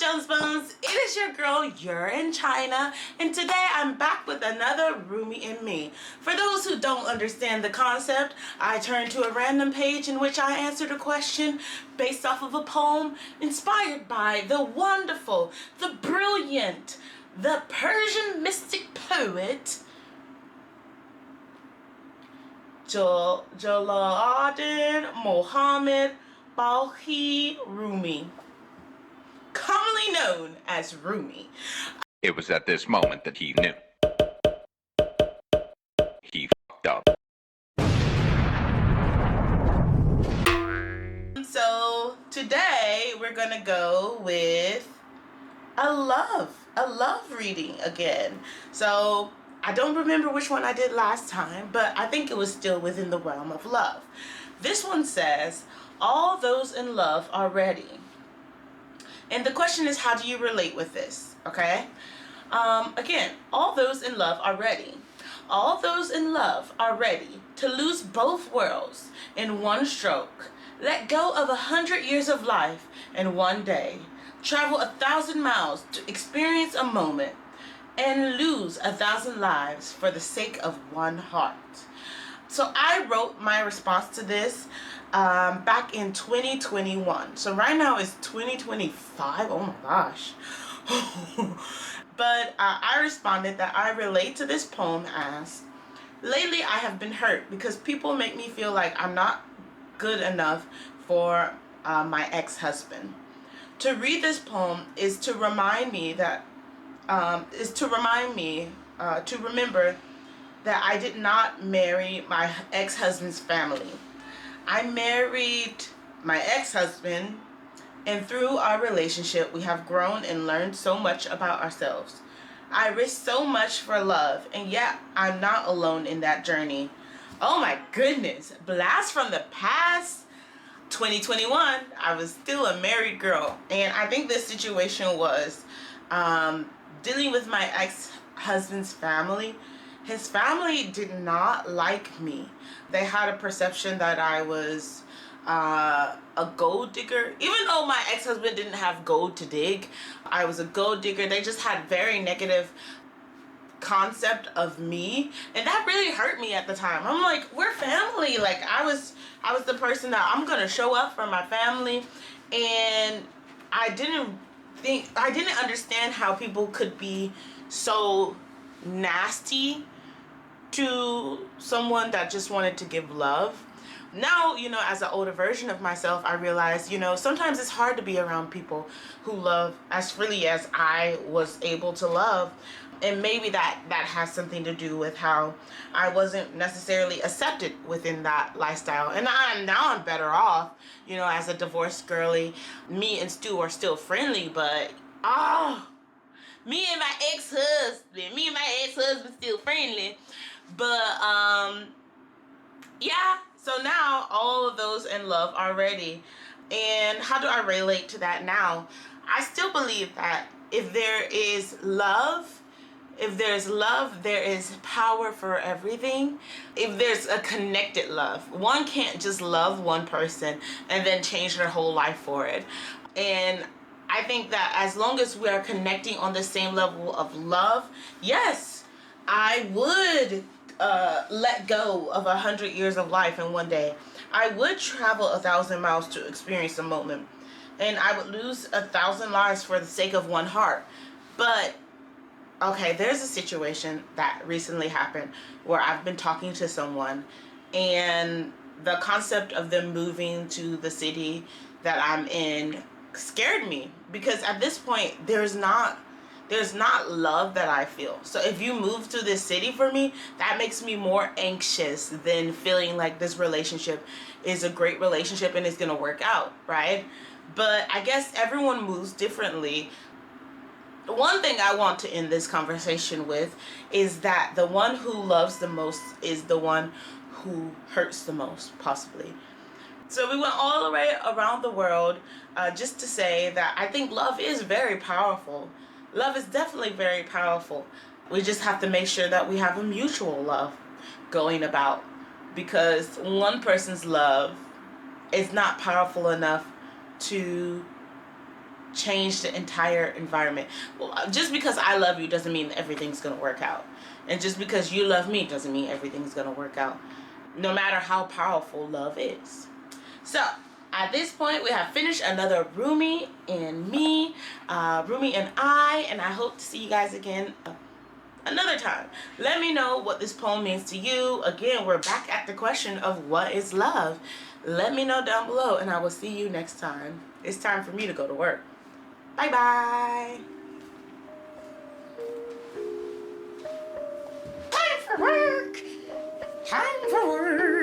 Jones Bones, it is your girl URinChina, and today I'm back with another Rumi and me. For those who don't understand the concept, I turn to a random page in which I answered a question based off of a poem inspired by the wonderful, the brilliant, the Persian mystic poet Jalaluddin Muhammad Balhi Rumi, commonly known as Rumi. It was at this moment that he knew. He fucked up. So today we're gonna go with a love reading again. So I don't remember which one I did last time, but I think it was still within the realm of love. This one says, all those in love are ready. And the question is, how do you relate with this? Okay? Again, all those in love are ready. All those in love are ready to lose both worlds in one stroke. Let go of 100 years of life in one day. Travel 1,000 miles to experience a moment and lose 1,000 lives for the sake of one heart. So I wrote my response to this back in 2021. So right now it's 2025. Oh my gosh. But I responded that I relate to this poem as, lately I have been hurt because people make me feel like I'm not good enough for my ex-husband. To read this poem is to remind me that to remember that I did not marry my ex-husband's family. I married my ex-husband, and through our relationship, we have grown and learned so much about ourselves. I risked so much for love, and yet I'm not alone in that journey. Oh my goodness, blast from the past. 2021, I was still a married girl, and I think this situation was dealing with my ex-husband's family. His family did not like me. They had a perception that I was a gold digger. Even though my ex-husband didn't have gold to dig, I was a gold digger. They just had very negative concept of me, and that really hurt me at the time. I'm like, we're family. Like I was the person that I'm gonna show up for my family, and I didn't understand how people could be so nasty to someone that just wanted to give love. Now, as an older version of myself, I realize, sometimes it's hard to be around people who love as freely as I was able to love. And maybe that has something to do with how I wasn't necessarily accepted within that lifestyle. And now I'm better off, as a divorced girly. Me and Stu are still friendly, but me and my ex-husband still friendly. But yeah, so now all of those in love are ready. And how do I relate to that now? I still believe that if there's love, there is power for everything. If there's a connected love, one can't just love one person and then change their whole life for it. And I think that as long as we are connecting on the same level of love, yes, I would let go of 100 years of life in one day. I would travel 1,000 miles to experience a moment, and I would lose 1,000 lives for the sake of one heart. But okay, there's a situation that recently happened where I've been talking to someone, and the concept of them moving to the city that I'm in scared me, because at this point there's not love that I feel. So if you move to this city for me, that makes me more anxious than feeling like this relationship is a great relationship and it's gonna work out, right? But I guess everyone moves differently. One thing I want to end this conversation with is that the one who loves the most is the one who hurts the most, possibly. So we went all the way around the world just to say that I think love is very powerful. Love is definitely very powerful. We just have to make sure that we have a mutual love going about, because one person's love is not powerful enough to change the entire environment. Well, just because I love you doesn't mean everything's gonna work out. And just because you love me doesn't mean everything's gonna work out. No matter how powerful love is. So, at this point, we have finished another Rumi and me, Rumi and I hope to see you guys again another time. Let me know what this poem means to you. Again, we're back at the question of what is love. Let me know down below, and I will see you next time. It's time for me to go to work. Bye-bye. Time for work. Time for work.